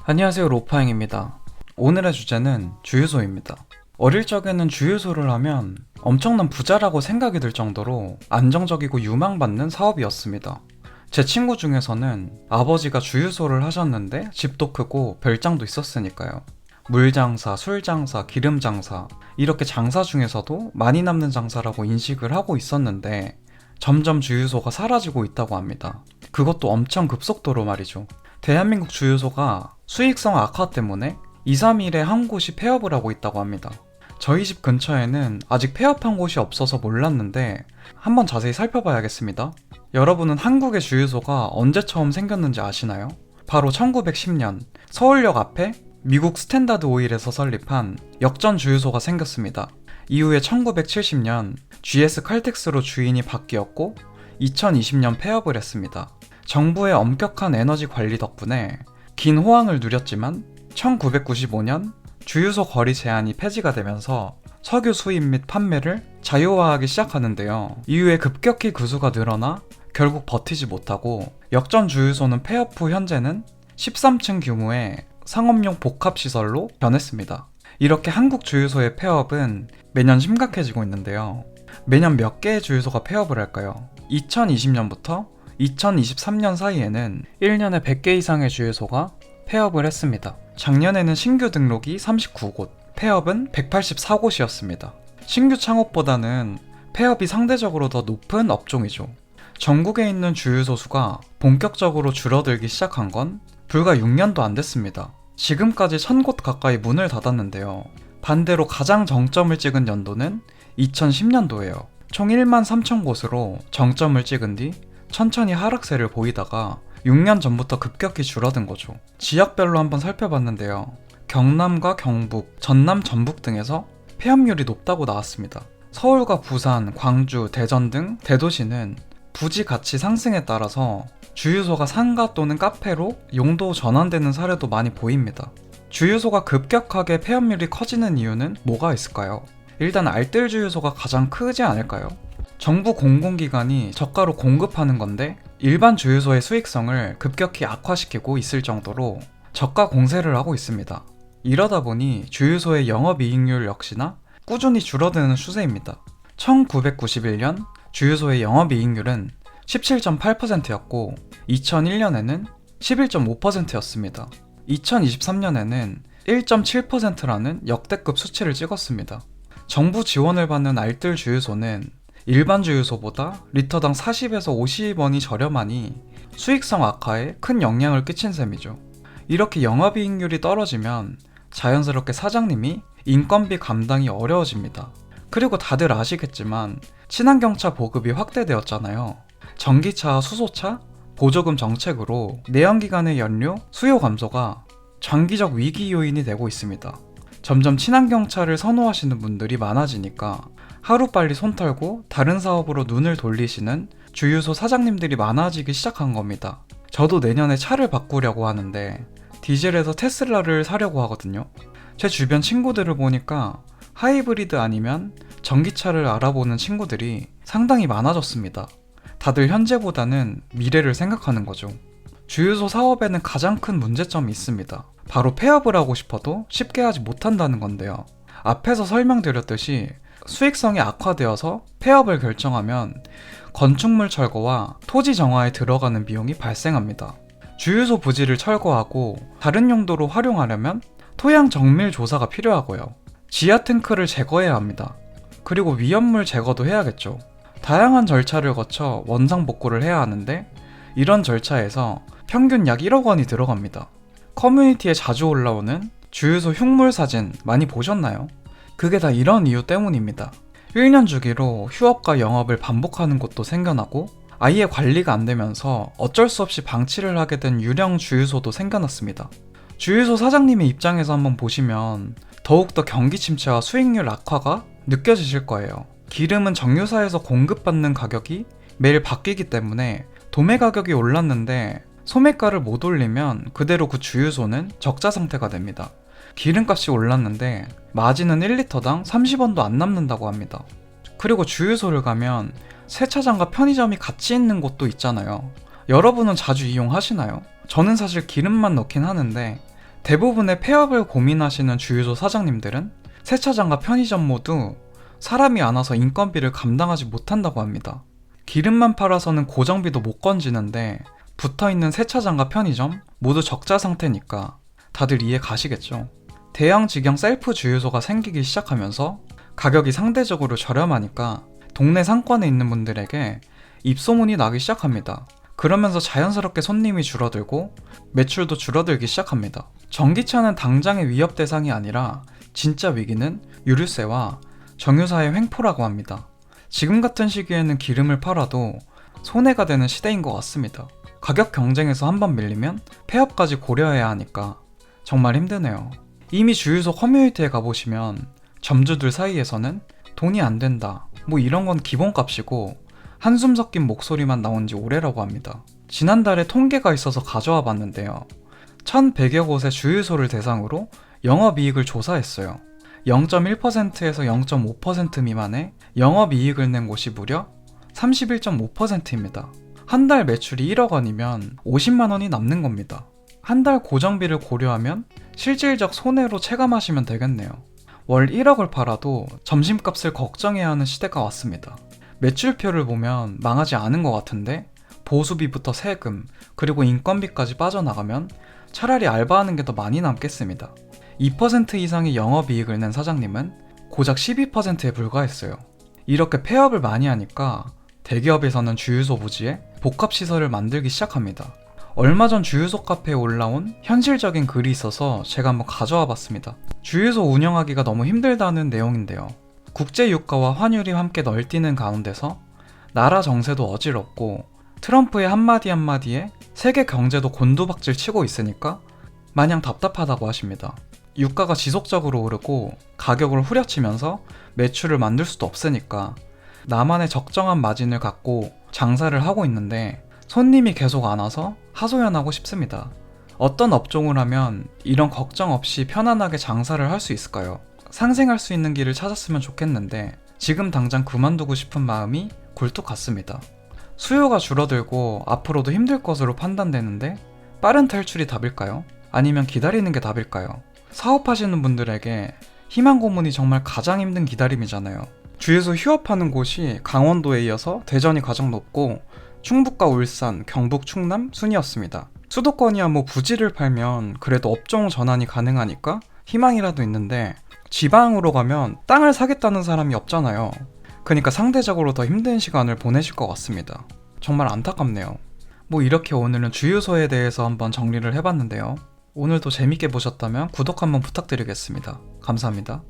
안녕하세요, 로파행입니다. 오늘의 주제는 주유소입니다. 어릴 적에는 주유소를 하면 엄청난 부자라고 생각이 들 정도로 안정적이고 유망받는 사업이었습니다. 제 친구 중에서는 아버지가 주유소를 하셨는데 집도 크고 별장도 있었으니까요. 물장사, 술장사, 기름장사 이렇게 장사 중에서도 많이 남는 장사라고 인식을 하고 있었는데 점점 주유소가 사라지고 있다고 합니다. 그것도 엄청 급속도로 말이죠. 대한민국 주유소가 수익성 악화 때문에 2, 3일에 한 곳이 폐업을 하고 있다고 합니다. 저희 집 근처에는 아직 폐업한 곳이 없어서 몰랐는데 한번 자세히 살펴봐야겠습니다. 여러분은 한국의 주유소가 언제 처음 생겼는지 아시나요? 바로 1910년 서울역 앞에 미국 스탠다드 오일에서 설립한 역전 주유소가 생겼습니다. 이후에 1970년 GS 칼텍스로 주인이 바뀌었고 2020년 폐업을 했습니다. 정부의 엄격한 에너지 관리 덕분에 긴 호황을 누렸지만 1995년 주유소 거리 제한이 폐지가 되면서 석유 수입 및 판매를 자유화하기 시작하는데요. 이후에 급격히 그 수가 늘어나 결국 버티지 못하고 역전 주유소는 폐업 후 현재는 13층 규모의 상업용 복합시설로 변했습니다. 이렇게 한국 주유소의 폐업은 매년 심각해지고 있는데요. 매년 몇 개의 주유소가 폐업을 할까요? 2020년부터 2023년 사이에는 1년에 100개 이상의 주유소가 폐업을 했습니다. 작년에는 신규 등록이 39곳, 폐업은 184곳이었습니다. 신규 창업보다는 폐업이 상대적으로 더 높은 업종이죠. 전국에 있는 주유소 수가 본격적으로 줄어들기 시작한 건 불과 6년도 안 됐습니다. 지금까지 1000곳 가까이 문을 닫았는데요. 반대로 가장 정점을 찍은 연도는 2010년도예요. 총 1만 3천 곳으로 정점을 찍은 뒤 천천히 하락세를 보이다가 6년 전부터 급격히 줄어든 거죠. 지역별로 한번 살펴봤는데요. 경남과 경북, 전남, 전북 등에서 폐업률이 높다고 나왔습니다. 서울과 부산, 광주, 대전 등 대도시는 부지 가치 상승에 따라서 주유소가 상가 또는 카페로 용도 전환되는 사례도 많이 보입니다. 주유소가 급격하게 폐업률이 커지는 이유는 뭐가 있을까요? 일단 알뜰 주유소가 가장 크지 않을까요? 정부 공공기관이 저가로 공급하는 건데 일반 주유소의 수익성을 급격히 악화시키고 있을 정도로 저가 공세를 하고 있습니다. 이러다 보니 주유소의 영업이익률 역시나 꾸준히 줄어드는 추세입니다. 1991년 주유소의 영업이익률은 17.8%였고 2001년에는 11.5%였습니다. 2023년에는 1.7%라는 역대급 수치를 찍었습니다. 정부 지원을 받는 알뜰 주유소는 일반 주유소보다 리터당 40에서 50원이 저렴하니 수익성 악화에 큰 영향을 끼친 셈이죠. 이렇게 영업이익률이 떨어지면 자연스럽게 사장님이 인건비 감당이 어려워집니다. 그리고 다들 아시겠지만 친환경차 보급이 확대되었잖아요. 전기차, 수소차, 보조금 정책으로 내연기관의 연료 수요 감소가 장기적 위기 요인이 되고 있습니다. 점점 친환경차를 선호하시는 분들이 많아지니까 하루빨리 손 털고 다른 사업으로 눈을 돌리시는 주유소 사장님들이 많아지기 시작한 겁니다. 저도 내년에 차를 바꾸려고 하는데 디젤에서 테슬라를 사려고 하거든요. 제 주변 친구들을 보니까 하이브리드 아니면 전기차를 알아보는 친구들이 상당히 많아졌습니다. 다들 현재보다는 미래를 생각하는 거죠. 주유소 사업에는 가장 큰 문제점이 있습니다. 바로 폐업을 하고 싶어도 쉽게 하지 못한다는 건데요. 앞에서 설명드렸듯이 수익성이 악화되어서 폐업을 결정하면 건축물 철거와 토지 정화에 들어가는 비용이 발생합니다. 주유소 부지를 철거하고 다른 용도로 활용하려면 토양 정밀 조사가 필요하고요. 지하 탱크를 제거해야 합니다. 그리고 위험물 제거도 해야겠죠. 다양한 절차를 거쳐 원상 복구를 해야 하는데 이런 절차에서 평균 약 1억 원이 들어갑니다. 커뮤니티에 자주 올라오는 주유소 흉물 사진 많이 보셨나요? 그게 다 이런 이유 때문입니다. 1년 주기로 휴업과 영업을 반복하는 곳도 생겨나고 아예 관리가 안 되면서 어쩔 수 없이 방치를 하게 된 유령 주유소도 생겨났습니다. 주유소 사장님의 입장에서 한번 보시면 더욱더 경기 침체와 수익률 악화가 느껴지실 거예요. 기름은 정유사에서 공급받는 가격이 매일 바뀌기 때문에 도매 가격이 올랐는데 소매가를 못 올리면 그대로 그 주유소는 적자 상태가 됩니다. 기름값이 올랐는데 마진은 1리터당 30원도 안 남는다고 합니다. 그리고 주유소를 가면 세차장과 편의점이 같이 있는 곳도 있잖아요. 여러분은 자주 이용하시나요? 저는 사실 기름만 넣긴 하는데 대부분의 폐업을 고민하시는 주유소 사장님들은 세차장과 편의점 모두 사람이 안 와서 인건비를 감당하지 못한다고 합니다. 기름만 팔아서는 고정비도 못 건지는데 붙어있는 세차장과 편의점 모두 적자 상태니까 다들 이해 가시겠죠? 대형 직영 셀프 주유소가 생기기 시작하면서 가격이 상대적으로 저렴하니까 동네 상권에 있는 분들에게 입소문이 나기 시작합니다. 그러면서 자연스럽게 손님이 줄어들고 매출도 줄어들기 시작합니다. 전기차는 당장의 위협 대상이 아니라 진짜 위기는 유류세와 정유사의 횡포라고 합니다. 지금 같은 시기에는 기름을 팔아도 손해가 되는 시대인 것 같습니다. 가격 경쟁에서 한번 밀리면 폐업까지 고려해야 하니까 정말 힘드네요. 이미 주유소 커뮤니티에 가보시면 점주들 사이에서는 돈이 안 된다, 뭐 이런 건 기본값이고 한숨 섞인 목소리만 나온 지 오래라고 합니다. 지난달에 통계가 있어서 가져와 봤는데요. 1100여 곳의 주유소를 대상으로 영업이익을 조사했어요. 0.1%에서 0.5% 미만의 영업이익을 낸 곳이 무려 31.5%입니다. 한 달 매출이 1억 원이면 50만 원이 남는 겁니다. 한 달 고정비를 고려하면 실질적 손해로 체감하시면 되겠네요. 월 1억을 팔아도 점심값을 걱정해야 하는 시대가 왔습니다. 매출표를 보면 망하지 않은 것 같은데 보수비부터 세금, 그리고 인건비까지 빠져나가면 차라리 알바하는 게 더 많이 남겠습니다. 2% 이상의 영업이익을 낸 사장님은 고작 12%에 불과했어요. 이렇게 폐업을 많이 하니까 대기업에서는 주유소 부지에 복합시설을 만들기 시작합니다. 얼마 전 주유소 카페에 올라온 현실적인 글이 있어서 제가 한번 가져와 봤습니다. 주유소 운영하기가 너무 힘들다는 내용인데요. 국제유가와 환율이 함께 널뛰는 가운데서 나라 정세도 어지럽고 트럼프의 한마디 한마디에 세계 경제도 곤두박질 치고 있으니까 마냥 답답하다고 하십니다. 유가가 지속적으로 오르고 가격을 후려치면서 매출을 만들 수도 없으니까 나만의 적정한 마진을 갖고 장사를 하고 있는데 손님이 계속 안 와서 하소연하고 싶습니다. 어떤 업종을 하면 이런 걱정 없이 편안하게 장사를 할 수 있을까요? 상생할 수 있는 길을 찾았으면 좋겠는데 지금 당장 그만두고 싶은 마음이 굴뚝 같습니다. 수요가 줄어들고 앞으로도 힘들 것으로 판단되는데 빠른 탈출이 답일까요? 아니면 기다리는 게 답일까요? 사업하시는 분들에게 희망 고문이 정말 가장 힘든 기다림이잖아요. 주유소 휴업하는 곳이 강원도에 이어서 대전이 가장 높고 충북과 울산, 경북, 충남 순이었습니다. 수도권이야 뭐 부지를 팔면 그래도 업종 전환이 가능하니까 희망이라도 있는데 지방으로 가면 땅을 사겠다는 사람이 없잖아요. 그러니까 상대적으로 더 힘든 시간을 보내실 것 같습니다. 정말 안타깝네요. 뭐 이렇게 오늘은 주유소에 대해서 한번 정리를 해봤는데요. 오늘도 재밌게 보셨다면 구독 한번 부탁드리겠습니다. 감사합니다.